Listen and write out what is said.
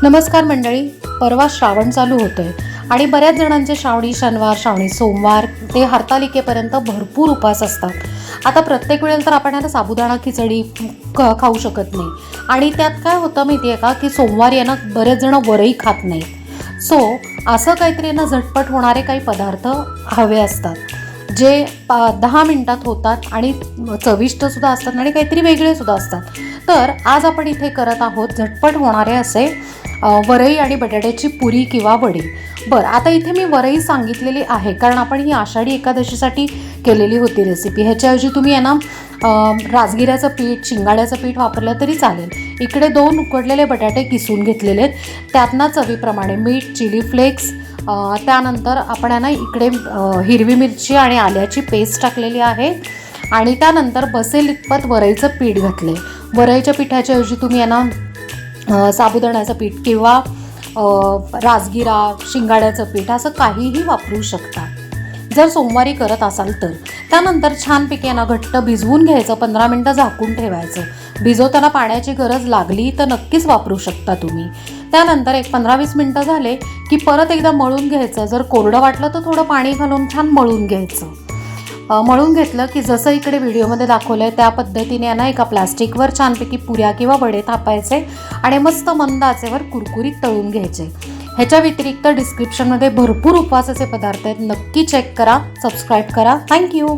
नमस्कार मंडळी, परवा श्रावण चालू होतोय आणि बऱ्याच जणांचे श्रावणी शनिवार, श्रावणी सोमवार ते हरतालिकेपर्यंत भरपूर उपवास असतात। आता प्रत्येक वेळेला तर आपण आता साबुदाणा खिचडी खाऊ शकत नाही आणि त्यात काय होतं माहिती आहे का की सोमवारी यांना बरेच जण वरही खात नाहीत। सो असं काहीतरी यांना झटपट होणारे काही पदार्थ हवे असतात जे 10 मिनिटात होतात आणि चविष्ट सुद्धा असतात आणि काहीतरी वेगळे सुद्धा असतात। तर आज आपण इथे करत आहोत झटपट होणारे असे वरई आणि बटाट्याची पुरी किंवा वडी। बरं, आता इथे मी वरई सांगितलेली आहे कारण आपण ही आषाढी एकादशीसाठी केलेली होती रेसिपी। ह्याच्याऐवजी तुम्ही आहे ना राजगिऱ्याचं पीठ, शिंगाड्याचं पीठ वापरलं तरी चालेल। इकडे 2 उकडलेले बटाटे किसून घेतलेले आहेत, त्यातना चवीप्रमाणे मीठ, चिली फ्लेक्स, त्यानंतर आपण आहे ना इकडे हिरवी मिरची आणि आल्याची पेस्ट टाकलेली आहे आणि त्यानंतर बसेल इतपत वरईचं पीठ घातले। वरईच्या पिठाच्या ऐवजी तुम्ही आहे ना साबुदाण्याचं पीठ किंवा राजगिरा, शिंगाड्याचं पीठ असं काहीही वापरू शकता जर सोमवारी करत असाल तर। त्यानंतर छानपैकी ना घट्ट भिजवून घ्यायचं, 15 मिनटं झाकून ठेवायचं। भिजवताना पाण्याची गरज लागली तर नक्कीच वापरू शकता तुम्ही। त्यानंतर एक 15-20 मिनटं झाले की परत एकदा मळून घ्यायचं। जर कोरडं वाटलं तर थोडं पाणी घालून छान मळून घ्यायचं। मळून घेतलं की जसं इकडे व्हिडिओमध्ये दाखवलं आहे त्या पद्धतीने ना एका प्लास्टिकवर छानपैकी पुऱ्या किंवा वडे थापायचे आणि मस्त मंद आचेवर कुरकुरीत तळून घ्यायचे। ह्याच्या व्यतिरिक्त डिस्क्रिप्शनमध्ये भरपूर उपवासाचे पदार्थ आहेत, नक्की चेक करा, सबस्क्राईब करा। थँक्यू।